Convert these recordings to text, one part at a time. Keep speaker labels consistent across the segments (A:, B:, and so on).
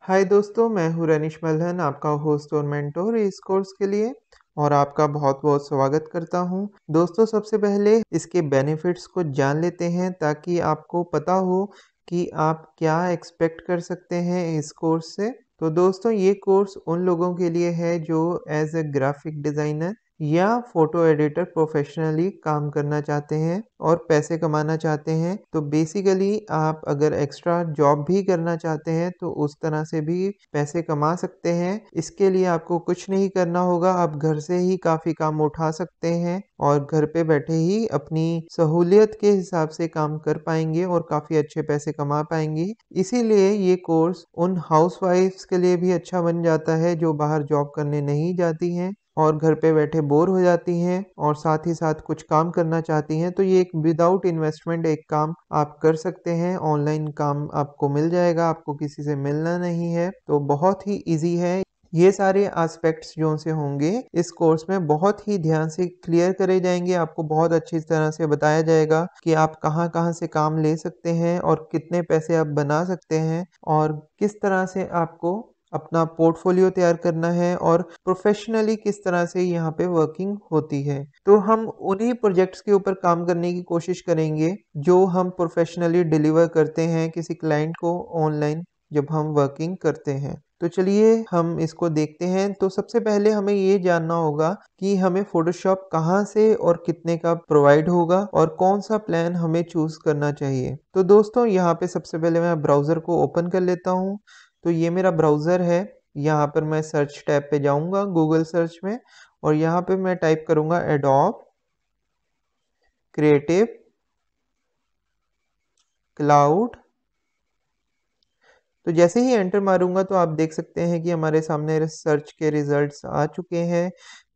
A: हाय दोस्तों, मैं हूँ रनीश मल्हन, आपका होस्ट और मेंटोर इस कोर्स के लिए और आपका बहुत-बहुत स्वागत करता हूँ। दोस्तों, सबसे पहले इसके बेनिफिट्स को जान लेते हैं ताकि आपको पता हो कि आप क्या एक्सपेक्ट कर सकते हैं इस कोर्स से। तो दोस्तों, ये कोर्स उन लोगों के लिए है जो एज़ अ ग्राफिक डिज़ाइनर या फ़ोटो एडिटर प्रोफ़ेशनली काम करना चाहते हैं और पैसे कमाना चाहते हैं। तो बेसिकली आप अगर एक्स्ट्रा जॉब भी करना चाहते हैं तो उस तरह से भी पैसे कमा सकते हैं। इसके लिए आपको कुछ नहीं करना होगा, आप घर से ही काफ़ी काम उठा सकते हैं और घर पे बैठे ही अपनी सहूलियत के हिसाब से काम कर पाएँगे और काफ़ी अच्छे पैसे कमा पाएँगे। इसीलिए ये कोर्स उन हाउसवाइफ्स के लिए भी अच्छा बन जाता है जो बाहर जॉब करने नहीं जाती हैं और घर पे बैठे बोर हो जाती हैं और साथ ही साथ कुछ काम करना चाहती हैं, तो ये एक विदाउट इन्वेस्टमेंट एक काम आप कर सकते हैं। ऑनलाइन काम आपको मिल जाएगा, आपको किसी से मिलना नहीं है, तो बहुत ही ईज़ी है। ये सारे एस्पेक्ट्स जो से होंगे इस कोर्स में बहुत ही ध्यान से क्लियर करे जाएंगे। आपको बहुत अच्छी तरह से बताया जाएगा कि आप कहाँ-कहाँ से काम ले सकते हैं और कितने पैसे आप बना सकते हैं और किस तरह से आपको अपना पोर्टफोलियो तैयार करना है और प्रोफेशनली किस तरह से यहाँ पे वर्किंग होती है। तो हम उन्हीं प्रोजेक्ट्स के ऊपर काम करने की कोशिश करेंगे जो हम प्रोफेशनली डिलीवर करते हैं किसी क्लाइंट को ऑनलाइन जब हम वर्किंग करते हैं। तो चलिए हम इसको देखते हैं। तो सबसे पहले हमें ये जानना होगा कि हमें फ़ोटोशॉप कहाँ से और कितने का प्रोवाइड होगा और कौन-सा प्लान हमें चूज़ करना चाहिए। तो दोस्तों, यहाँ पे सबसे पहले मैं ब्राउज़र को ओपन कर लेता हूँ। तो ये मेरा ब्राउज़र है। यहाँ पर मैं सर्च टैब पे जाऊँगा गूगल सर्च में और यहाँ पे मैं टाइप करूँगा एडोब क्रिएटिव क्लाउड। तो जैसे ही एंटर मारूँगा तो आप देख सकते हैं कि हमारे सामने सर्च के रिज़ल्ट्स आ चुके हैं।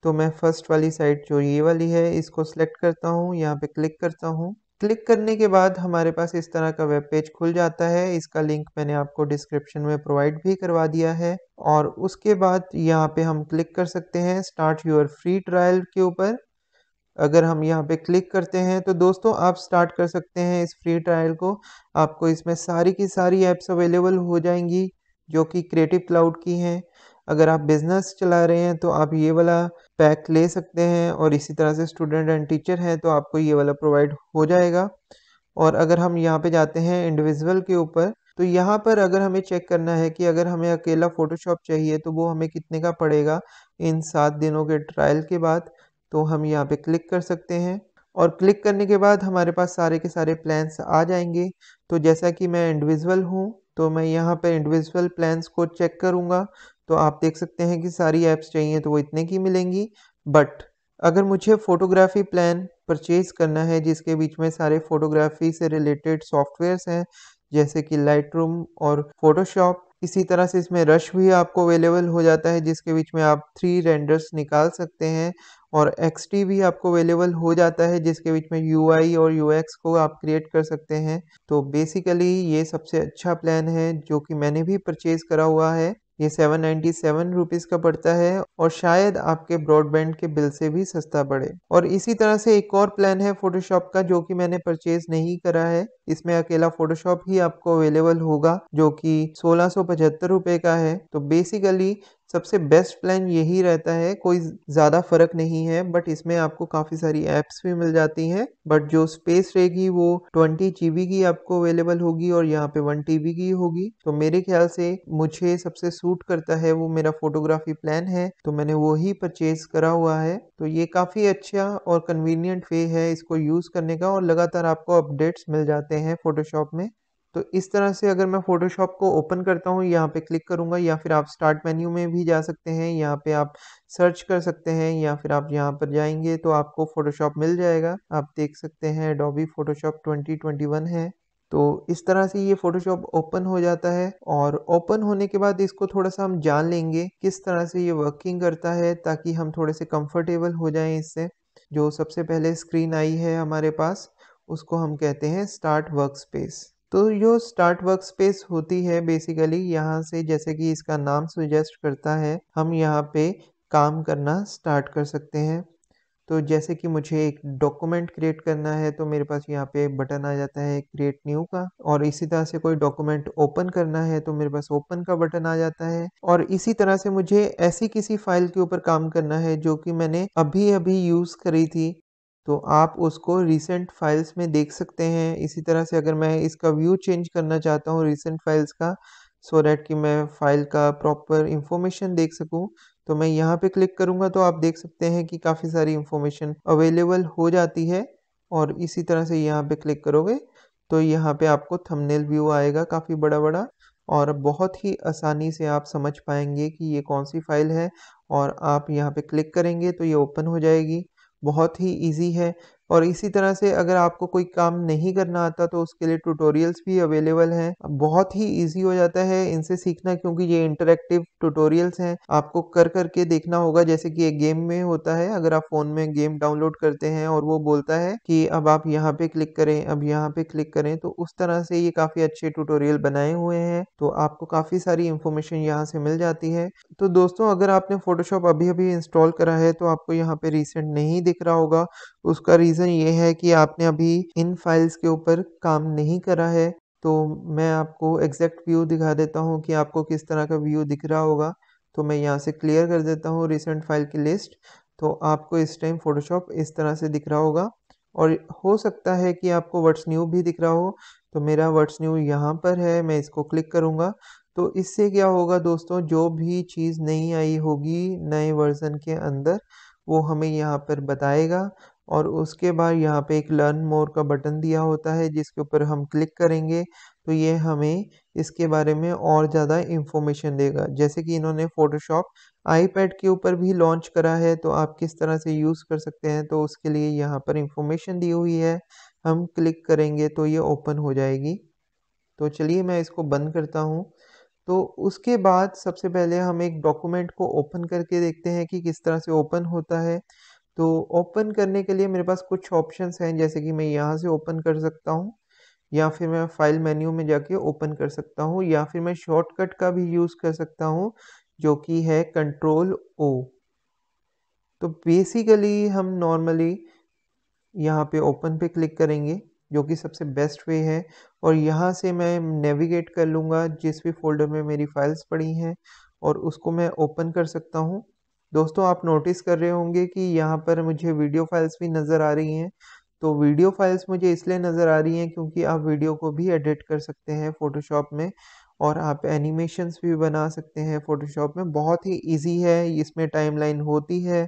A: तो मैं फर्स्ट वाली साइट जो ये वाली है इसको सिलेक्ट करता हूँ, यहाँ पे क्लिक करता हूँ। क्लिक करने के बाद हमारे पास इस तरह का वेब पेज खुल जाता है। इसका लिंक मैंने आपको डिस्क्रिप्शन में प्रोवाइड भी करवा दिया है और उसके बाद यहाँ पे हम क्लिक कर सकते हैं स्टार्ट योर फ्री ट्रायल के ऊपर। अगर हम यहाँ पे क्लिक करते हैं तो दोस्तों आप स्टार्ट कर सकते हैं इस फ्री ट्रायल को। आपको इसमें सारी की सारी ऐप्स अवेलेबल हो जाएंगी जो कि क्रिएटिव क्लाउड की हैं। अगर आप बिजनेस चला रहे हैं तो आप ये वाला पैक ले सकते हैं और इसी तरह से स्टूडेंट एंड टीचर हैं तो आपको ये वाला प्रोवाइड हो जाएगा। और अगर हम यहाँ पे जाते हैं इंडिविजुअल के ऊपर तो यहाँ पर अगर हमें चेक करना है कि अगर हमें अकेला फ़ोटोशॉप चाहिए तो वो हमें कितने का पड़ेगा इन 7 दिनों के ट्रायल के बाद। तो हम यहाँ पे क्लिक कर सकते हैं और क्लिक करने के बाद हमारे पास सारे के सारे प्लान्स आ जाएंगे। तो जैसा कि मैं इंडिविजुअल हूँ तो मैं यहाँ पे इंडिविजुअल प्लान्स को चेक करूँगा। तो आप देख सकते हैं कि सारी ऐप्स चाहिए तो वो इतने की मिलेंगी। बट अगर मुझे फ़ोटोग्राफ़ी प्लान परचेज़ करना है जिसके बीच में सारे फ़ोटोग्राफ़ी से रिलेटेड सॉफ्टवेयर्स हैं जैसे कि लाइटरूम और फ़ोटोशॉप। इसी तरह से इसमें रश भी आपको अवेलेबल हो जाता है जिसके बीच में आप 3 रेंडर्स निकाल सकते हैं और एक्सटी भी आपको अवेलेबल हो जाता है जिसके बीच में यूआई और यूएक्स को आप क्रिएट कर सकते हैं। तो बेसिकली ये सबसे अच्छा प्लान है जो कि मैंने भी परचेज़ करा हुआ है। ये 797 रुपीज़ का पड़ता है और शायद आपके ब्रॉडबैंड के बिल से भी सस्ता पड़े। और इसी तरह से एक और प्लान है फ़ोटोशॉप का जो कि मैंने परचेज़ नहीं करा है। इसमें अकेला फ़ोटोशॉप ही आपको अवेलेबल होगा जो कि 1675 रुपए का है। तो बेसिकली सबसे बेस्ट प्लान यही रहता है, कोई ज़्यादा फ़र्क नहीं है बट इसमें आपको काफ़ी सारी ऐप्स भी मिल जाती हैं। बट जो स्पेस रहेगी वो 20 जीबी की आपको अवेलेबल होगी और यहाँ पे 1 टीबी की होगी। तो मेरे ख्याल से मुझे सबसे सूट करता है वो मेरा फ़ोटोग्राफ़ी प्लान है, तो मैंने वो ही परचेज़ करा हुआ है। तो ये काफ़ी अच्छा और कन्वीनिएंट वे है इसको यूज़ करने का और लगातार आपको अपडेट्स मिल जाते हैं फ़ोटोशॉप में। तो इस तरह से अगर मैं फ़ोटोशॉप को ओपन करता हूँ, यहाँ पे क्लिक करूँगा या फिर आप स्टार्ट मेन्यू में भी जा सकते हैं, यहाँ पे आप सर्च कर सकते हैं या फिर आप यहाँ पर जाएँगे तो आपको फ़ोटोशॉप मिल जाएगा। आप देख सकते हैं एडोबी फ़ोटोशॉप 2021 है। तो इस तरह से ये फ़ोटोशॉप ओपन हो जाता है और ओपन होने के बाद इसको थोड़ा-सा हम जान लेंगे किस तरह से ये वर्किंग करता है ताकि हम थोड़े से कंफर्टेबल हो जाएँ इससे। जो सबसे पहले स्क्रीन आई है हमारे पास, उसको हम कहते हैं स्टार्ट वर्कस्पेस। तो जो स्टार्ट वर्कस्पेस होती है बेसिकली यहाँ से जैसे कि इसका नाम सजेस्ट करता है हम यहाँ पे काम करना स्टार्ट कर सकते हैं। तो जैसे कि मुझे एक डॉक्यूमेंट क्रिएट करना है तो मेरे पास यहाँ पे बटन आ जाता है क्रिएट न्यू का, और इसी तरह से कोई डॉक्यूमेंट ओपन करना है तो मेरे पास ओपन का बटन आ जाता है। और इसी तरह से मुझे ऐसी किसी फाइल के ऊपर काम करना है जो कि मैंने अभी अभी यूज़ करी थी, तो आप उसको रिसेंट फाइल्स में देख सकते हैं। इसी तरह से अगर मैं इसका व्यू चेंज करना चाहता हूँ रिसेंट फाइल्स का, सो दैट कि मैं फाइल का प्रॉपर इंफॉर्मेशन देख सकूँ, तो मैं यहाँ पे क्लिक करूँगा तो आप देख सकते हैं कि काफ़ी सारी इंफॉर्मेशन अवेलेबल हो जाती है। और इसी तरह से यहाँ पे क्लिक करोगे तो यहाँ पे आपको थंबनेल व्यू आएगा काफ़ी बड़ा-बड़ा, और बहुत ही आसानी से आप समझ पाएँगे कि ये कौन-सी फ़ाइल है, और आप यहाँ पे क्लिक करेंगे तो ये ओपन हो जाएगी। बहुत ही ईज़ी है। और इसी तरह से अगर आपको कोई काम नहीं करना आता तो उसके लिए ट्यूटोरियल्स भी अवेलेबल हैं। बहुत ही ईज़ी हो जाता है इनसे सीखना, क्योंकि ये इंटरैक्टिव ट्यूटोरियल्स हैं। आपको कर के देखना होगा, जैसे कि एक गेम में होता है, अगर आप फ़ोन में गेम डाउनलोड करते हैं और वो बोलता है कि अब आप यहाँ पे क्लिक करें, अब यहाँ पे क्लिक करें, तो उस तरह से ये काफ़ी अच्छे ट्यूटोरियल बनाए हुए हैं। तो आपको काफ़ी सारी इन्फॉर्मेशन यहाँ से मिल जाती है। तो दोस्तों, अगर आपने फ़ोटोशॉप अभी-अभी इंस्टॉल करा है तो आपको यहाँ पे रिसेंट नहीं दिख रहा होगा। उसका रीज़न ये है कि आपने अभी इन फाइल्स के ऊपर काम नहीं करा है। तो मैं आपको एग्ज़ैक्ट व्यू दिखा देता हूँ कि आपको किस तरह का व्यू दिख रहा होगा। तो मैं यहाँ से क्लियर कर देता हूँ रिसेंट फाइल की लिस्ट। तो आपको इस टाइम फ़ोटोशॉप इस तरह से दिख रहा होगा, और हो सकता है कि आपको व्हाट्स न्यू भी दिख रहा हो। तो मेरा व्हाट्स न्यू यहाँ पर है, मैं इसको क्लिक करूँगा। तो इससे क्या होगा दोस्तों, जो भी चीज़ नई आई होगी नए वर्ज़न के अंदर, वो हमें यहाँ पर बताएगा। और उसके बाद यहाँ पे एक लर्न मोर का बटन दिया होता है जिसके ऊपर हम क्लिक करेंगे तो ये हमें इसके बारे में और ज़्यादा इन्फॉर्मेशन देगा। जैसे कि इन्होंने फ़ोटोशॉप आईपैड के ऊपर भी लॉन्च करा है, तो आप किस तरह से यूज़ कर सकते हैं, तो उसके लिए यहाँ पर इन्फॉर्मेशन दी हुई है। हम क्लिक करेंगे तो ये ओपन हो जाएगी। तो चलिए मैं इसको बंद करता हूँ। तो उसके बाद सबसे पहले हम एक डॉक्यूमेंट को ओपन करके देखते हैं कि किस तरह से ओपन होता है। तो ओपन करने के लिए मेरे पास कुछ ऑप्शंस हैं, जैसे कि मैं यहाँ से ओपन कर सकता हूँ, या फिर मैं फाइल मेन्यू में जाके ओपन कर सकता हूँ, या फिर मैं शॉर्टकट का भी यूज़ कर सकता हूँ जो कि है कंट्रोल ओ। तो बेसिकली हम नॉर्मली यहाँ पे ओपन पे क्लिक करेंगे, जो कि सबसे बेस्ट वे है, और यहाँ से मैं नेविगेट कर लूँगा जिस भी फ़ोल्डर में मेरी फाइल्स पड़ी हैं, और उसको मैं ओपन कर सकता हूँ। दोस्तों, आप नोटिस कर रहे होंगे कि यहाँ पर मुझे वीडियो फाइल्स भी नज़र आ रही हैं। तो वीडियो फाइल्स मुझे इसलिए नज़र आ रही हैं क्योंकि आप वीडियो को भी एडिट कर सकते हैं फ़ोटोशॉप में, और आप एनिमेशंस भी बना सकते हैं फ़ोटोशॉप में। बहुत ही ईज़ी है, इसमें टाइमलाइन होती है,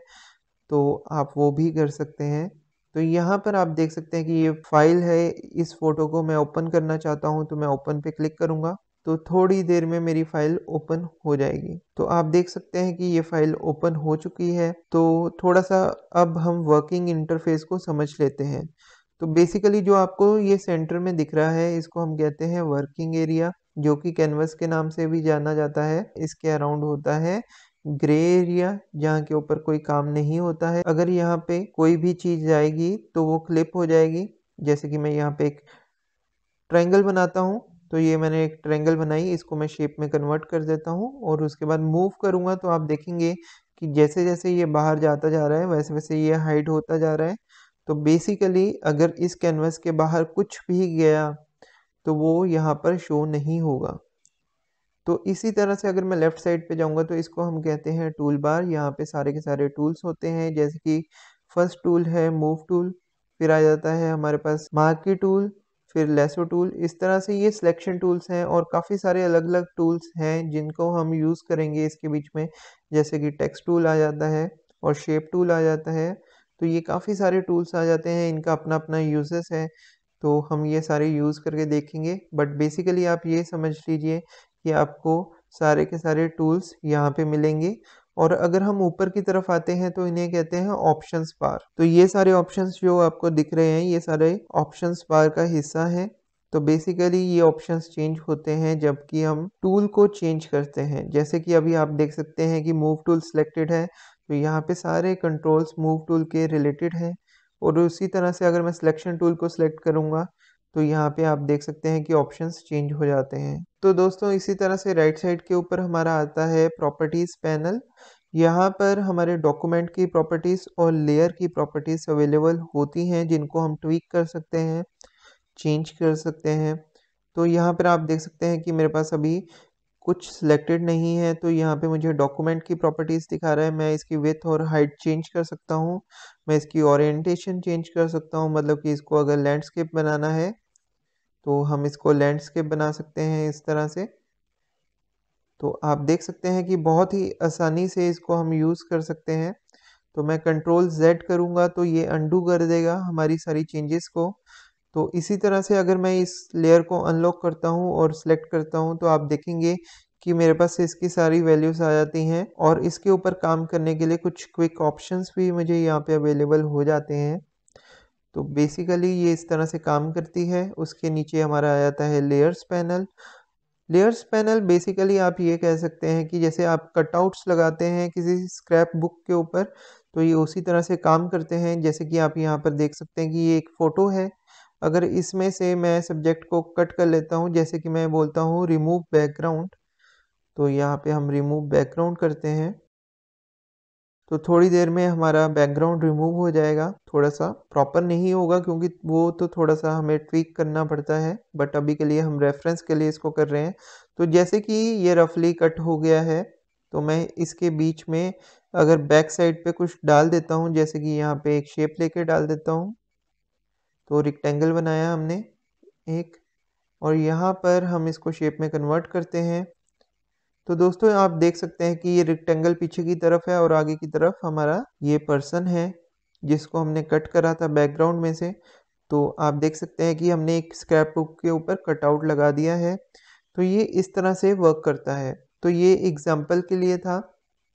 A: तो आप वो भी कर सकते हैं। तो यहाँ पर आप देख सकते हैं कि ये फ़ाइल है, इस फ़ोटो को मैं ओपन करना चाहता हूँ, तो मैं ओपन पे क्लिक करूँगा, तो थोड़ी देर में मेरी फ़ाइल ओपन हो जाएगी। तो आप देख सकते हैं कि ये फ़ाइल ओपन हो चुकी है। तो थोड़ा-सा अब हम वर्किंग इंटरफ़ेस को समझ लेते हैं। तो बेसिकली जो आपको ये सेंटर में दिख रहा है, इसको हम कहते हैं वर्किंग एरिया, जो कि कैनवस के नाम से भी जाना जाता है। इसके अराउंड होता है ग्रे एरिया, जहाँ के ऊपर कोई काम नहीं होता है। अगर यहाँ पे कोई भी चीज़ जाएगी तो वो क्लिप हो जाएगी। जैसे कि मैं यहाँ पे एक ट्रायंगल बनाता हूँ, तो ये मैंने एक ट्रायंगल बनाई, इसको मैं शेप में कन्वर्ट कर देता हूँ, और उसके बाद मूव करूँगा तो आप देखेंगे कि जैसे-जैसे ये बाहर जाता जा रहा है, वैसे-वैसे ये हाइड होता जा रहा है। तो बेसिकली अगर इस कैनवास के बाहर कुछ भी गया, तो वो यहाँ पर शो नहीं होगा। तो इसी तरह से अगर मैं लेफ़्ट साइड पे जाऊँगा तो इसको हम कहते हैं टूल बार। यहाँ पे सारे के सारे टूल्स होते हैं, जैसे कि फर्स्ट टूल है मूव टूल, फिर आ जाता है हमारे पास मार्की टूल, फिर लेसो टूल। इस तरह से ये सिलेक्शन टूल्स हैं, और काफ़ी सारे अलग-अलग टूल्स हैं जिनको हम यूज़ करेंगे इसके बीच में। जैसे कि टेक्स्ट टूल आ जाता है और शेप टूल आ जाता है। तो ये काफ़ी सारे टूल्स आ जाते हैं, इनका अपना-अपना यूज़ेस है। तो हम ये सारे यूज़ करके देखेंगे, बट बेसिकली आप ये समझ लीजिए कि आपको सारे के सारे टूल्स यहाँ पे मिलेंगे। और अगर हम ऊपर की तरफ आते हैं तो इन्हें कहते हैं ऑप्शंस बार। तो ये सारे ऑप्शंस जो आपको दिख रहे हैं, ये सारे ऑप्शंस बार का हिस्सा है। तो बेसिकली ये ऑप्शंस चेंज होते हैं जबकि हम टूल को चेंज करते हैं। जैसे कि अभी आप देख सकते हैं कि मूव टूल सिलेक्टेड है, तो यहाँ पे सारे कंट्रोल्स मूव टूल के रिलेटेड हैं। और उसी तरह से अगर मैं सिलेक्शन टूल को सिलेक्ट करूँगा, तो यहाँ पे आप देख सकते हैं कि ऑप्शंस चेंज हो जाते हैं। तो दोस्तों, इसी तरह से राइट साइड के ऊपर हमारा आता है प्रॉपर्टीज़ पैनल। यहाँ पर हमारे डॉक्यूमेंट की प्रॉपर्टीज़ और लेयर की प्रॉपर्टीज़ अवेलेबल होती हैं जिनको हम ट्वीक कर सकते हैं, चेंज कर सकते हैं। तो यहाँ पर आप देख सकते हैं कि मेरे पास अभी कुछ सिलेक्टेड नहीं है, तो यहाँ पे मुझे डॉक्यूमेंट की प्रॉपर्टीज़ दिखा रहा है। मैं इसकी विड्थ और हाइट चेंज कर सकता हूँ, मैं इसकी ओरिएंटेशन चेंज कर सकता हूँ, मतलब कि इसको अगर लैंडस्केप बनाना है तो हम इसको लैंडस्केप बना सकते हैं इस तरह से। तो आप देख सकते हैं कि बहुत ही आसानी से इसको हम यूज़ कर सकते हैं। तो मैं कंट्रोल Z करूँगा तो ये अंडू कर देगा हमारी सारी चेंजेस को। तो इसी तरह से अगर मैं इस लेयर को अनलॉक करता हूँ और सिलेक्ट करता हूँ तो आप देखेंगे कि मेरे पास इसकी सारी वैल्यूज़ आ जाती हैं और इसके ऊपर काम करने के लिए कुछ क्विक ऑप्शंस भी मुझे यहाँ पे अवेलेबल हो जाते हैं। तो बेसिकली ये इस तरह से काम करती है। उसके नीचे हमारा आ जाता है layers panel. Layers panel basically आप ये कह सकते हैं कि जैसे आप कटआउट्स लगाते हैं किसी स्क्रैप बुक के ऊपर, तो ये उसी तरह से काम करते हैं। जैसे कि आप यहाँ पर देख सकते हैं कि ये एक फ़ोटो है। अगर इसमें से मैं सब्जेक्ट को कट कर लेता हूँ, जैसे कि मैं बोलता हूँ रिमूव बैकग्राउंड, तो यहाँ पे हम रिमूव बैकग्राउंड करते हैं। तो थोड़ी देर में हमारा बैकग्राउंड रिमूव हो जाएगा। थोड़ा-सा प्रॉपर नहीं होगा क्योंकि वो तो थोड़ा-सा हमें ट्विक करना पड़ता है, बट अभी के लिए हम रेफ़रेंस के लिए इसको कर रहे हैं। तो जैसे कि ये रफ़ली कट हो गया है, तो मैं इसके बीच में अगर बैक साइड पे कुछ डाल देता हूँ, जैसे कि यहाँ पे एक शेप लेके डाल देता हूँ। तो रेक्टेंगल बनाया हमने एक, और यहाँ पर हम इसको शेप में कन्वर्ट करते हैं। तो दोस्तों आप देख सकते हैं कि ये रेक्टेंगल पीछे की तरफ है और आगे की तरफ हमारा ये पर्सन है जिसको हमने कट करा था बैकग्राउंड में से। तो आप देख सकते हैं कि हमने एक स्क्रैप बुक के ऊपर कटआउट लगा दिया है। तो ये इस तरह से वर्क करता है। तो ये एग्जाम्पल के लिए था,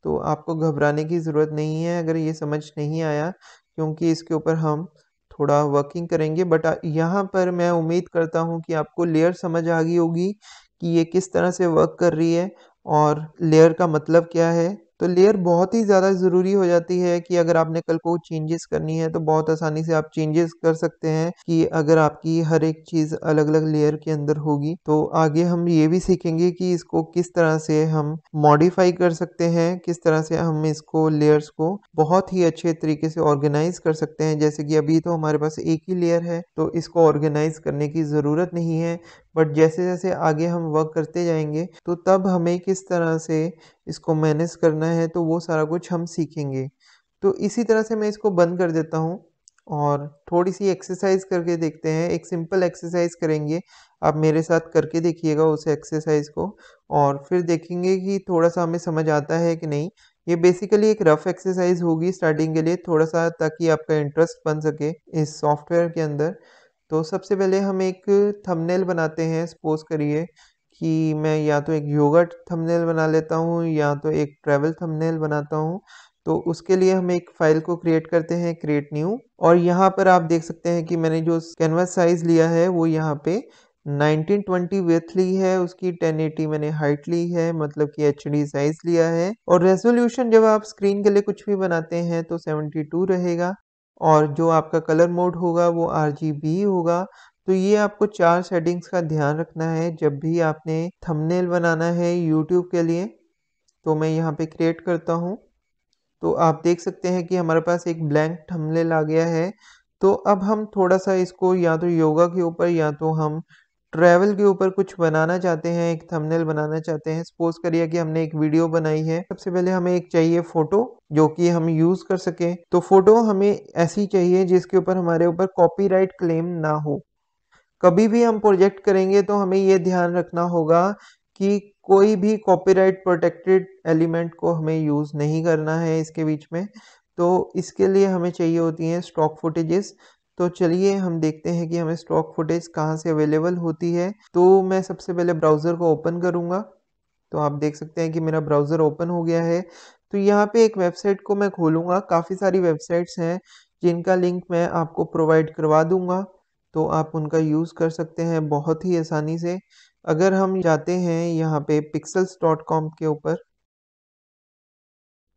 A: तो आपको घबराने की ज़रूरत नहीं है अगर ये समझ नहीं आया, क्योंकि इसके ऊपर हम थोड़ा वर्किंग करेंगे। बट यहाँ पर मैं उम्मीद करता हूँ कि आपको लेयर समझ आ गई होगी कि ये किस तरह से वर्क कर रही है और लेयर का मतलब क्या है। तो लेयर बहुत ही ज़्यादा ज़रूरी हो जाती है कि अगर आपने कल को चेंजेस करनी है तो बहुत आसानी से आप चेंजेस कर सकते हैं कि अगर आपकी हर एक चीज़ अलग-अलग लेयर के अंदर होगी। तो आगे हम ये भी सीखेंगे कि इसको किस तरह से हम मॉडिफ़ाई कर सकते हैं, किस तरह से हम इसको लेयर्स को बहुत ही अच्छे तरीके से ऑर्गेनाइज़ कर सकते हैं। जैसे कि अभी तो हमारे पास एक ही लेयर है, तो इसको ऑर्गेनाइज़ करने की ज़रूरत नहीं है। बट जैसे-जैसे आगे हम वर्क करते जाएँगे, तो तब हमें किस तरह से इसको मैनेज करना है, तो वो सारा कुछ हम सीखेंगे। तो इसी तरह से मैं इसको बंद कर देता हूँ और थोड़ी-सी एक्सरसाइज़ करके देखते हैं। एक सिंपल एक्सरसाइज़ करेंगे, आप मेरे साथ करके देखिएगा उस एक्सरसाइज़ को और फिर देखेंगे कि थोड़ा-सा हमें समझ आता है कि नहीं। ये बेसिकली एक रफ़ एक्सरसाइज़ होगी स्टार्टिंग के लिए थोड़ा-सा, ताकि आपका इंटरेस्ट बन सके इस सॉफ्टवेयर के अंदर। तो सबसे पहले हम एक थंबनेल बनाते हैं। सपोज़ करिए कि मैं या तो एक योगा थंबनेल बना लेता हूँ या तो एक ट्रैवल थंबनेल बनाता हूँ। तो उसके लिए हम एक फ़ाइल को क्रिएट करते हैं, क्रिएट न्यू, और यहाँ पर आप देख सकते हैं कि मैंने जो कैनवास साइज़ लिया है वो यहाँ पे 1920 विड्थ ली है, उसकी 1080 मैंने हाइट ली है, मतलब कि एचडी साइज़ लिया है। और रेज़ोल्यूशन जब आप स्क्रीन के लिए कुछ भी बनाते हैं तो 72 रहेगा, और जो आपका कलर मोड होगा वो आरजीबी होगा। तो ये आपको 4 सेटिंग्स का ध्यान रखना है जब भी आपने थंबनेल बनाना है यूट्यूब के लिए। तो मैं यहाँ पे क्रिएट करता हूँ। तो आप देख सकते हैं कि हमारे पास एक ब्लैंक थंबनेल आ गया है। तो अब हम थोड़ा-सा इसको या तो योगा के ऊपर या तो हम ट्रैवल के ऊपर कुछ बनाना चाहते हैं, एक थंबनेल बनाना चाहते हैं। सपोज़ करिए कि हमने एक वीडियो बनाई है। सबसे पहले हमें एक चाहिए फ़ोटो जो कि हम यूज़ कर सकें। तो फ़ोटो हमें ऐसी चाहिए जिसके ऊपर हमारे ऊपर कॉपीराइट क्लेम ना हो। कभी भी हम प्रोजेक्ट करेंगे तो हमें ये ध्यान रखना होगा कि कोई भी कॉपीराइट प्रोटेक्टेड एलिमेंट को हमें यूज़ नहीं करना है इसके बीच में। तो इसके लिए हमें चाहिए होती हैं स्टॉक फुटेजेस। तो चलिए हम देखते हैं कि हमें स्टॉक फुटेज कहाँ से अवेलेबल होती है। तो मैं सबसे पहले ब्राउज़र को ओपन करूँगा। तो आप देख सकते हैं कि मेरा ब्राउज़र ओपन हो गया है। तो यहाँ पे एक वेबसाइट को मैं खोलूँगा। काफ़ी सारी वेबसाइट्स हैं जिनका लिंक मैं आपको प्रोवाइड करवा दूँगा। तो आप उनका यूज़ कर सकते हैं बहुत ही आसानी से। अगर हम जाते हैं यहाँ पे pixels.com के ऊपर,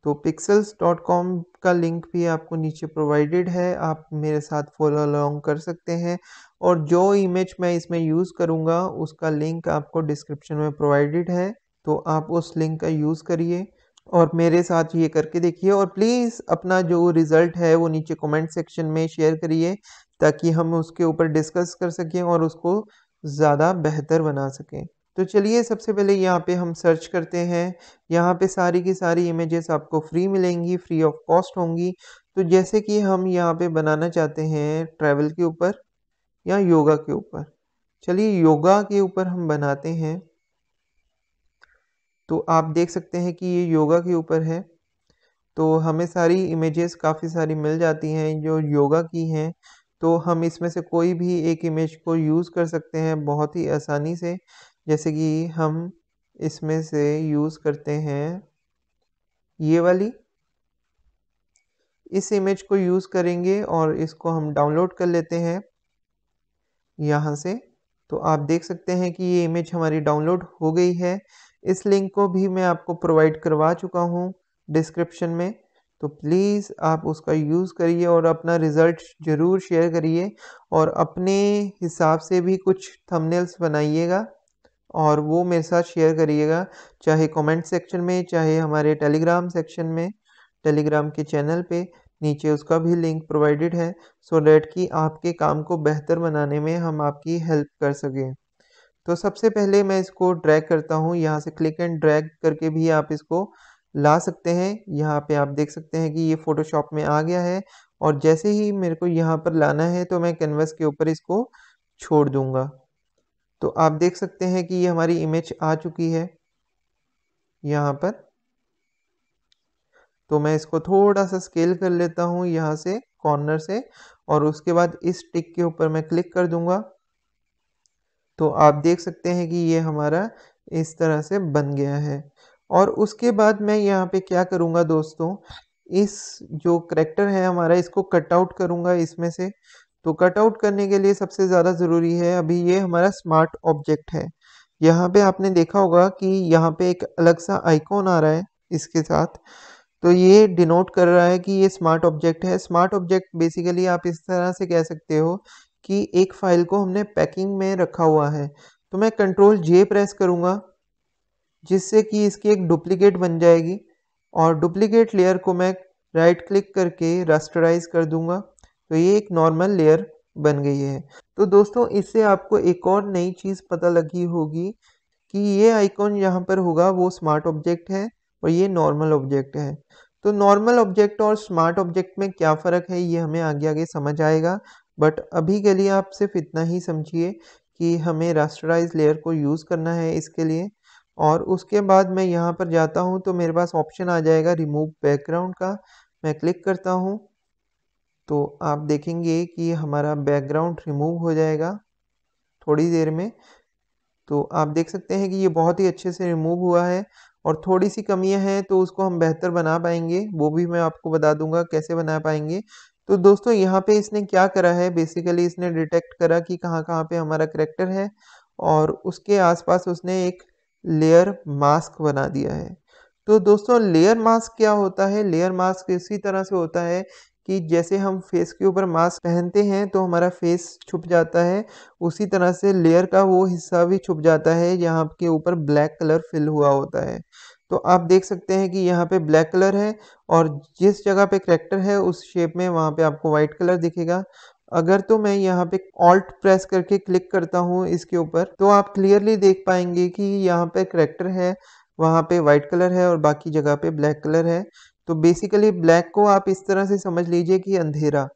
A: तो pixels.com का लिंक भी आपको नीचे प्रोवाइडेड है, आप मेरे साथ फॉलो अलोंग कर सकते हैं। और जो इमेज मैं इसमें यूज़ करूँगा उसका लिंक आपको डिस्क्रिप्शन में प्रोवाइडेड है, तो आप उस लिंक का यूज़ करिए। और मेरे साथ ये करके देखिए और प्लीज़ अपना जो रिज़ल्ट है वो नीचे कमेंट सेक्शन में शेयर करिए ताकि हम उसके ऊपर डिस्कस कर सकें और उसको ज़्यादा बेहतर बना सकें। तो चलिए सबसे पहले यहाँ पे हम सर्च करते हैं। यहाँ पे सारी की सारी इमेजेस आपको फ्री मिलेंगी, फ्री ऑफ कॉस्ट होंगी। तो जैसे कि हम यहाँ पे बनाना चाहते हैं ट्रैवल के ऊपर या योगा के ऊपर। चलिए योगा के ऊपर हम बनाते हैं। तो आप देख सकते हैं कि ये योगा के ऊपर है। तो हमें सारी इमेजेस काफ़ी सारी मिल जाती हैं जो योगा की हैं। तो हम इसमें से कोई भी एक इमेज को यूज़ कर सकते हैं बहुत ही आसानी से। जैसे कि हम इसमें से यूज़ करते हैं ये वाली। इस इमेज को यूज़ करेंगे और इसको हम डाउनलोड कर लेते हैं यहाँ से। तो आप देख सकते हैं कि ये इमेज हमारी डाउनलोड हो गई है। इस लिंक को भी मैं आपको प्रोवाइड करवा चुका हूँ डिस्क्रिप्शन में। तो प्लीज़ आप उसका यूज़ करिए और अपना रिज़ल्ट ज़रूर शेयर करिए और अपने हिसाब से भी कुछ थंबनेल्स बनाइएगा और वो मेरे साथ शेयर करिएगा, चाहे कमेंट सेक्शन में, चाहे हमारे टेलीग्राम सेक्शन में, टेलीग्राम के चैनल पे। नीचे उसका भी लिंक प्रोवाइडेड है सो दैट कि आपके काम को बेहतर बनाने में हम आपकी हेल्प कर सकें। तो सबसे पहले मैं इसको ड्रैग करता हूँ, यहाँ से क्लिक एंड ड्रैग करके भी आप इसको ला सकते हैं। यहाँ पे आप देख सकते हैं कि ये फ़ोटोशॉप में आ गया है और जैसे ही मेरे को यहाँ पर लाना है तो मैं कैनवास के ऊपर इसको छोड़ दूँगा। तो आप देख सकते हैं कि ये हमारी इमेज आ चुकी है यहाँ पर। तो मैं इसको थोड़ा-सा स्केल कर लेता हूँ यहाँ से कॉर्नर से और उसके बाद इस टिक के ऊपर मैं क्लिक कर दूँगा। तो आप देख सकते हैं कि ये हमारा इस तरह से बन गया है। और उसके बाद मैं यहाँ पे क्या करूँगा दोस्तों, इस जो करैक्टर है हमारा इसको कट आउट करूँगा इसमें से। तो कट आउट करने के लिए सबसे ज़्यादा ज़रूरी है अभी ये हमारा स्मार्ट ऑब्जेक्ट है। यहाँ पे आपने देखा होगा कि यहाँ पे एक अलग सा आइकॉन आ रहा है इसके साथ। तो ये डिनोट कर रहा है कि ये स्मार्ट ऑब्जेक्ट है। स्मार्ट ऑब्जेक्ट बेसिकली आप इस तरह से कह सकते हो कि एक फ़ाइल को हमने पैकिंग में रखा हुआ है। तो मैं कंट्रोल जे प्रेस करूँगा जिससे कि इसकी एक डुप्लिकेट बन जाएगी और डुप्लिकेट लेयर को मैं राइट क्लिक करके रास्टराइज कर दूंगा। तो ये एक नॉर्मल लेयर बन गई है। तो दोस्तों इससे आपको एक और नई चीज़ पता लगी होगी कि ये आइकॉन यहाँ पर होगा वो स्मार्ट ऑब्जेक्ट है और ये नॉर्मल ऑब्जेक्ट है। तो नॉर्मल ऑब्जेक्ट और स्मार्ट ऑब्जेक्ट में क्या फ़र्क है ये हमें आगे आगे समझ आएगा। बट अभी के लिए आप सिर्फ इतना ही समझिए कि हमें रास्टराइज लेयर को यूज़ करना है इसके लिए। और उसके बाद मैं यहाँ पर जाता हूँ तो मेरे पास ऑप्शन आ जाएगा रिमूव बैकग्राउंड का। मैं क्लिक करता हूँ तो आप देखेंगे कि हमारा बैकग्राउंड रिमूव हो जाएगा थोड़ी देर में। तो आप देख सकते हैं कि ये बहुत ही अच्छे से रिमूव हुआ है और थोड़ी सी कमियां हैं तो उसको हम बेहतर बना पाएंगे, वो भी मैं आपको बता दूंगा कैसे बना पाएंगे। तो दोस्तों यहाँ पे इसने क्या करा है, बेसिकली इसने डिटेक्ट करा कि कहाँ कहाँ पे हमारा करेक्टर है और उसके आसपास उसने एक लेयर मास्क बना दिया है। तो दोस्तों लेयर मास्क क्या होता है, लेयर मास्क इसी तरह से होता है कि जैसे हम फेस के ऊपर मास्क पहनते हैं तो हमारा फेस छुप जाता है, उसी तरह से लेयर का वो हिस्सा भी छुप जाता है जहाँ के ऊपर ब्लैक कलर फिल हुआ होता है। तो आप देख सकते हैं कि यहाँ पे ब्लैक कलर है और जिस जगह पे करैक्टर है उस शेप में वहाँ पे आपको वाइट कलर दिखेगा। अगर तो मैं यहाँ पे ऑल्ट प्रेस करके क्लिक करता हूँ इसके ऊपर तो आप क्लियरली देख पाएंगे कि यहाँ पे करैक्टर है, वहाँ पे वाइट कलर है और बाकी जगह पे ब्लैक कलर है। तो बेसिकली ब्लैक को आप इस तरह से समझ लीजिए कि अंधेरा।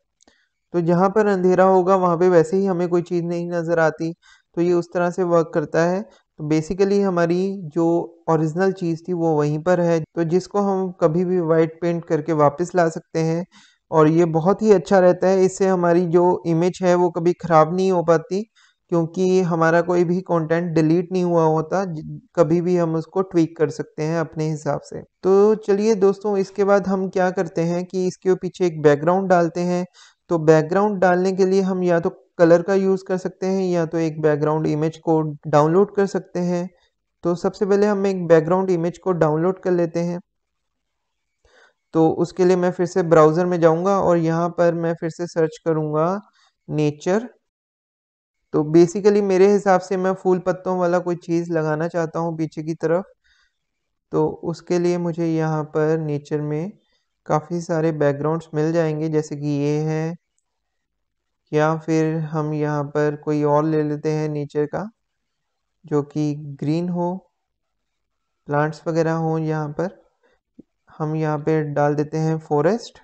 A: तो जहाँ पर अंधेरा होगा वहाँ पे वैसे ही हमें कोई चीज़ नहीं नज़र आती। तो ये उस तरह से वर्क करता है। तो बेसिकली हमारी जो ओरिजिनल चीज़ थी वो वहीं पर है, तो जिसको हम कभी भी वाइट पेंट करके वापस ला सकते हैं और ये बहुत ही अच्छा रहता है। इससे हमारी जो इमेज है वो कभी ख़राब नहीं हो पाती क्योंकि हमारा कोई भी कंटेंट डिलीट नहीं हुआ होता। कभी भी हम उसको ट्वीक कर सकते हैं अपने हिसाब से। तो चलिए दोस्तों इसके बाद हम क्या करते हैं कि इसके पीछे एक बैकग्राउंड डालते हैं। तो बैकग्राउंड डालने के लिए हम या तो कलर का यूज़ कर सकते हैं या तो एक बैकग्राउंड इमेज को डाउनलोड कर सकते हैं। तो सबसे पहले हम एक बैकग्राउंड इमेज को डाउनलोड कर लेते हैं। तो उसके लिए मैं फिर से ब्राउज़र में जाऊँगा और यहाँ पर मैं फिर से सर्च करूँगा नेचर। तो बेसिकली मेरे हिसाब से मैं फूल पत्तों वाला कोई चीज़ लगाना चाहता हूँ पीछे की तरफ। तो उसके लिए मुझे यहाँ पर नेचर में काफ़ी सारे बैकग्राउंड्स मिल जाएंगे, जैसे कि ये है, या फिर हम यहाँ पर कोई और ले लेते हैं नेचर का जो कि ग्रीन हो, प्लांट्स वगैरह हो। यहाँ पर हम यहाँ पे डाल देते हैं फॉरेस्ट।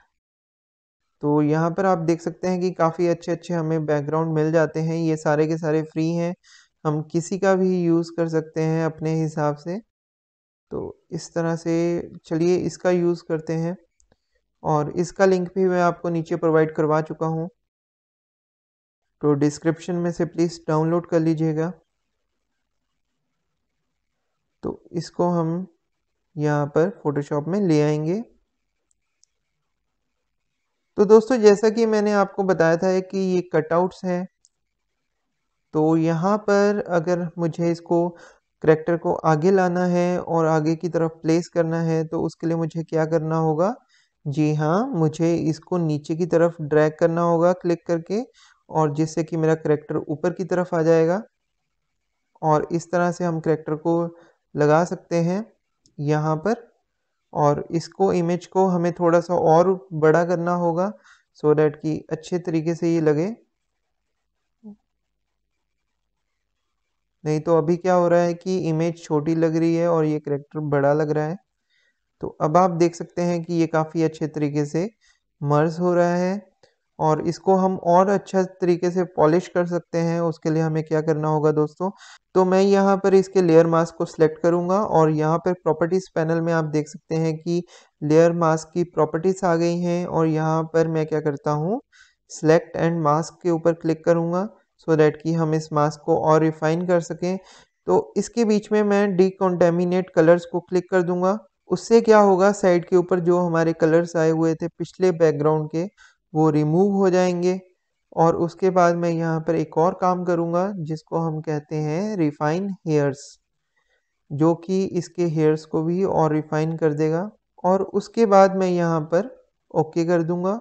A: तो यहाँ पर आप देख सकते हैं कि काफ़ी अच्छे-अच्छे हमें बैकग्राउंड मिल जाते हैं। ये सारे के सारे फ्री हैं, हम किसी का भी यूज़ कर सकते हैं अपने हिसाब से। तो इस तरह से चलिए इसका यूज़ करते हैं, और इसका लिंक भी मैं आपको नीचे प्रोवाइड करवा चुका हूँ, तो डिस्क्रिप्शन में से प्लीज़ डाउनलोड कर लीजिएगा। तो इसको हम यहाँ पर फ़ोटोशॉप में ले आएंगे। तो दोस्तों, जैसा कि मैंने आपको बताया था कि ये कटआउट्स हैं, तो यहाँ पर अगर मुझे इसको करैक्टर को आगे लाना है और आगे की तरफ प्लेस करना है, तो उसके लिए मुझे क्या करना होगा? जी हाँ, मुझे इसको नीचे की तरफ ड्रैग करना होगा क्लिक करके, और जिससे कि मेरा करैक्टर ऊपर की तरफ आ जाएगा। और इस तरह से हम करैक्टर को लगा सकते हैं यहाँ पर, और इसको इमेज को हमें थोड़ा सा और बड़ा करना होगा सो डैट कि अच्छे तरीके से ये लगे। नहीं तो अभी क्या हो रहा है कि इमेज छोटी लग रही है और ये करैक्टर बड़ा लग रहा है। तो अब आप देख सकते हैं कि ये काफ़ी अच्छे तरीके से मर्ज हो रहा है, और इसको हम और अच्छा तरीके से पॉलिश कर सकते हैं। उसके लिए हमें क्या करना होगा दोस्तों? तो मैं यहाँ पर इसके लेयर मास्क को सिलेक्ट करूँगा, और यहाँ पर प्रॉपर्टीज़ पैनल में आप देख सकते हैं कि लेयर मास्क की प्रॉपर्टीज़ आ गई हैं, और यहाँ पर मैं क्या करता हूँ, सिलेक्ट एंड मास्क के ऊपर क्लिक करूँगा सो दैट कि हम इस मास्क को और रिफाइन कर सकें। तो इसके बीच में मैं डिकॉन्टेमिनेट कलर्स को क्लिक कर दूंगा। उससे क्या होगा, साइड के ऊपर जो हमारे कलर्स आए हुए थे पिछले बैकग्राउंड के, वो रिमूव हो जाएंगे। और उसके बाद मैं यहाँ पर एक और काम करूँगा जिसको हम कहते हैं रिफाइन हेयर्स, जो कि इसके हेयर्स को भी और रिफाइन कर देगा। और उसके बाद मैं यहाँ पर ओके कर दूंगा।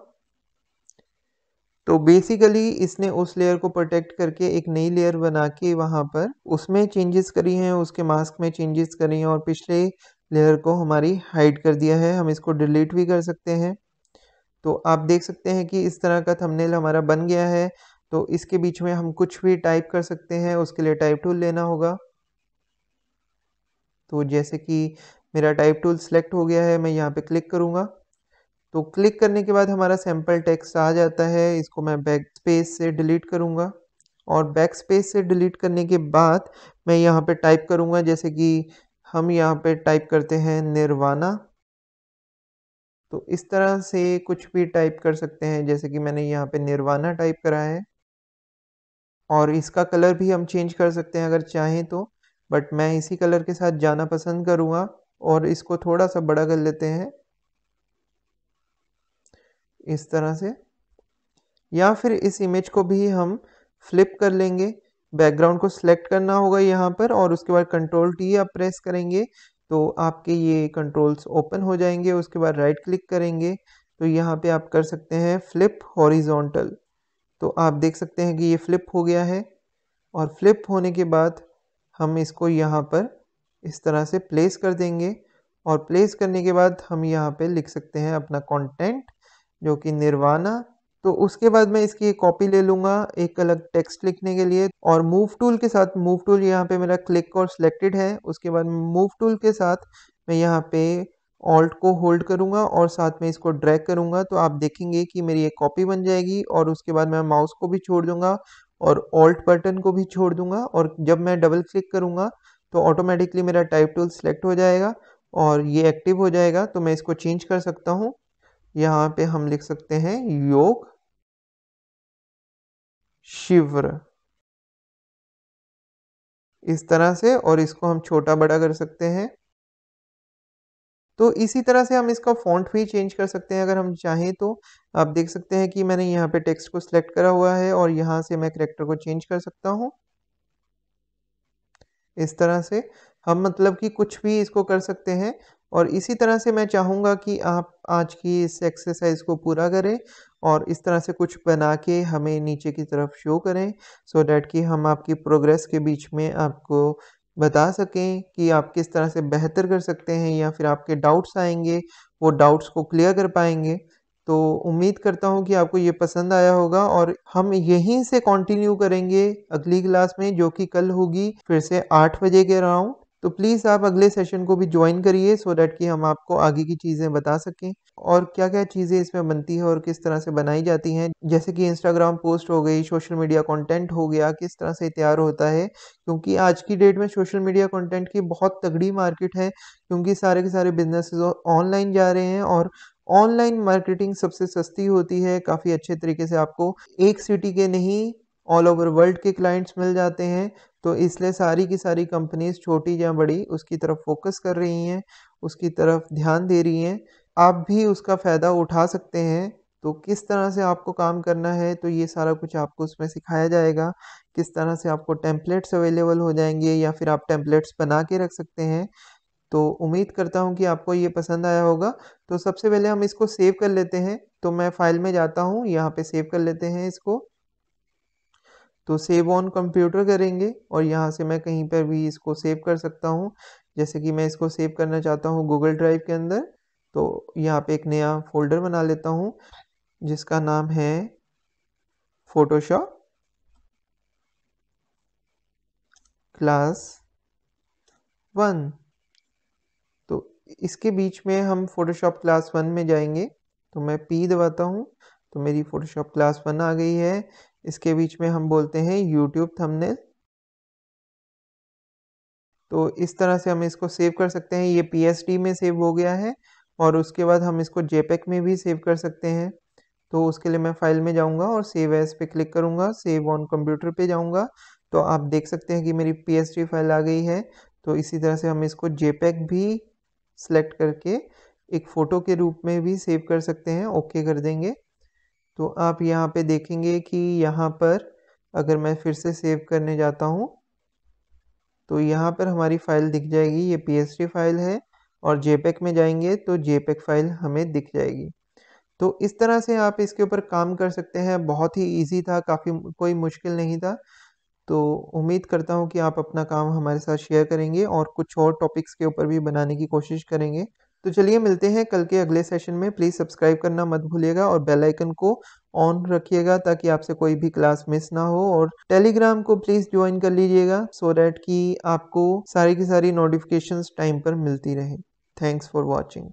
A: तो बेसिकली इसने उस लेयर को प्रोटेक्ट करके एक नई लेयर बना के वहाँ पर उसमें चेंजेस करी हैं, उसके मास्क में चेंजेस करी हैं, और पिछले लेयर को हमारी हाइड कर दिया है। हम इसको डिलीट भी कर सकते हैं। तो आप देख सकते हैं कि इस तरह का थंबनेल हमारा बन गया है। तो इसके बीच में हम कुछ भी टाइप कर सकते हैं, उसके लिए टाइप टूल लेना होगा। तो जैसे कि मेरा टाइप टूल सेलेक्ट हो गया है, मैं यहाँ पे क्लिक करूँगा। तो क्लिक करने के बाद हमारा सैंपल टेक्स्ट आ जाता है। इसको मैं बैक स्पेस से डिलीट करूँगा, और बैक स्पेस से डिलीट करने के बाद मैं यहाँ पे टाइप करूँगा, जैसे कि हम यहाँ पे टाइप करते हैं निर्वाणा। तो इस तरह से कुछ भी टाइप कर सकते हैं, जैसे कि मैंने यहाँ पे निर्वाणा टाइप करा है। और इसका कलर भी हम चेंज कर सकते हैं अगर चाहें तो, बट मैं इसी कलर के साथ जाना पसंद करूँगा। और इसको थोड़ा सा बड़ा कर लेते हैं इस तरह से, या फिर इस इमेज को भी हम फ्लिप कर लेंगे। बैकग्राउंड को सिलेक्ट करना होगा यहाँ पर, और उसके बाद कंट्रोल टी आप प्रेस करेंगे तो आपके ये कंट्रोल्स ओपन हो जाएंगे। उसके बाद राइट क्लिक करेंगे तो यहाँ पे आप कर सकते हैं फ्लिप हॉरिजॉन्टल। तो आप देख सकते हैं कि ये फ्लिप हो गया है, और फ्लिप होने के बाद हम इसको यहाँ पर इस तरह से प्लेस कर देंगे। और प्लेस करने के बाद हम यहाँ पे लिख सकते हैं अपना कंटेंट, जो कि निर्वाणा। तो उसके बाद मैं इसकी एक कॉपी ले लूँगा एक अलग टेक्स्ट लिखने के लिए, और मूव टूल के साथ, मूव टूल यहाँ पे मेरा क्लिक और सिलेक्टेड है। उसके बाद मूव टूल के साथ मैं यहाँ पे ऑल्ट को होल्ड करूँगा और साथ में इसको ड्रैग करूँगा, तो आप देखेंगे कि मेरी एक कॉपी बन जाएगी। और उसके बाद मैं माउस को भी छोड़ दूँगा और ऑल्ट बटन को भी छोड़ दूँगा, और जब मैं डबल क्लिक करूँगा तो ऑटोमेटिकली मेरा टाइप टूल सेलेक्ट हो जाएगा और ये एक्टिव हो जाएगा। तो मैं इसको चेंज कर सकता हूँ। यहाँ पे हम लिख सकते हैं योग शिव्र, इस तरह से, और इसको हम छोटा बड़ा कर सकते हैं। तो इसी तरह से हम इसका फ़ॉन्ट भी चेंज कर सकते हैं अगर हम चाहें तो। आप देख सकते हैं कि मैंने यहाँ पे टेक्स्ट को सिलेक्ट करा हुआ है, और यहाँ से मैं करैक्टर को चेंज कर सकता हूँ इस तरह से। हम मतलब कि कुछ भी इसको कर सकते हैं। और इसी तरह से मैं चाहूँगा कि आप आज की इस एक्सरसाइज को पूरा करें, और इस तरह से कुछ बना के हमें नीचे की तरफ शो करें, सो डैट कि हम आपकी प्रोग्रेस के बीच में आपको बता सकें कि आप किस तरह से बेहतर कर सकते हैं या फिर आपके डाउट्स आएँगे, वो डाउट्स को क्लियर कर पाएँगे। तो उम्मीद करता हूँ कि आपको ये पसंद आया होगा और हम यहीं से कंटिन्यू करेंगे अगली क्लास में, जो कि कल होगी फिर से 8 बजे के अराउंड। तो प्लीज़ आप अगले सेशन को भी जॉइन करिए सो दैट कि हम आपको आगे की चीज़ें बता सकें और क्या-क्या चीज़ें इसमें बनती हैं और किस तरह से बनाई जाती हैं। जैसे कि इंस्टाग्राम पोस्ट हो गई, सोशल मीडिया कंटेंट हो गया, किस तरह से तैयार होता है। क्योंकि आज की डेट में सोशल मीडिया कंटेंट की बहुत तगड़ी मार्केट है, क्योंकि सारे के सारे बिज़नेसेस ऑनलाइन जा रहे हैं और ऑनलाइन मार्केटिंग सबसे सस्ती होती है। काफ़ी अच्छे तरीके से आपको एक सिटी के नहीं, ऑल ओवर वर्ल्ड के क्लाइंट्स मिल जाते हैं। तो इसलिए सारी की सारी कंपनीज़ छोटी या बड़ी उसकी तरफ फ़ोकस कर रही हैं, उसकी तरफ ध्यान दे रही हैं। आप भी उसका फ़ायदा उठा सकते हैं। तो किस तरह से आपको काम करना है, तो ये सारा कुछ आपको उसमें सिखाया जाएगा। किस तरह से आपको टेम्पलेट्स अवेलेबल हो जाएँगे या फिर आप टेम्पलेट्स बना के रख सकते हैं। तो उम्मीद करता हूँ कि आपको ये पसंद आया होगा। तो सबसे पहले हम इसको सेव कर लेते हैं। तो मैं फ़ाइल में जाता हूँ, यहाँ पे सेव कर लेते हैं इसको। तो सेव ऑन कंप्यूटर करेंगे और यहाँ से मैं कहीं पर भी इसको सेव कर सकता हूँ। जैसे कि मैं इसको सेव करना चाहता हूँ गूगल ड्राइव के अंदर, तो यहाँ पे एक नया फ़ोल्डर बना लेता हूँ, जिसका नाम है फ़ोटोशॉप क्लास 1। तो इसके बीच में हम फ़ोटोशॉप क्लास 1 में जाएँगे, तो मैं P दबाता हूँ, तो मेरी फ़ोटोशॉप क्लास 1 आ गई है। इसके बीच में हम बोलते हैं यूट्यूब थंबनेल। तो इस तरह से हम इसको सेव कर सकते हैं। ये पीएसडी में सेव हो गया है और उसके बाद हम इसको जेपेग में भी सेव कर सकते हैं। तो उसके लिए मैं फ़ाइल में जाऊँगा और सेव एज़ पे क्लिक करूँगा, सेव ऑन कंप्यूटर पे जाऊँगा, तो आप देख सकते हैं कि मेरी पीएसडी फ़ाइल आ गई है। तो इसी तरह से हम इसको जेपेग भी सेलेक्ट करके एक फ़ोटो के रूप में भी सेव कर सकते हैं, ओके कर देंगे। तो आप यहाँ पे देखेंगे कि यहाँ पर अगर मैं फिर से सेव करने जाता हूँ, तो यहाँ पर हमारी फ़ाइल दिख जाएगी, ये पीएसडी फ़ाइल है और जेपेग में जाएँगे तो जेपेग फ़ाइल हमें दिख जाएगी। तो इस तरह से आप इसके ऊपर काम कर सकते हैं, बहुत ही ईज़ी था, काफ़ी कोई मुश्किल नहीं था। तो उम्मीद करता हूँ कि आप अपना काम हमारे साथ शेयर करेंगे और कुछ और टॉपिक्स के ऊपर भी बनाने की कोशिश करेंगे। तो चलिए मिलते हैं कल के अगले सेशन में। प्लीज़ सब्सक्राइब करना मत भूलिएगा और बेल आइकन को ऑन रखिएगा ताकि आपसे कोई भी क्लास मिस ना हो और टेलीग्राम को प्लीज़ जॉइन कर लीजिएगा सो दैट कि आपको सारी की सारी नोटिफ़िकेशंस टाइम पर मिलती रहें। Thanks for watching.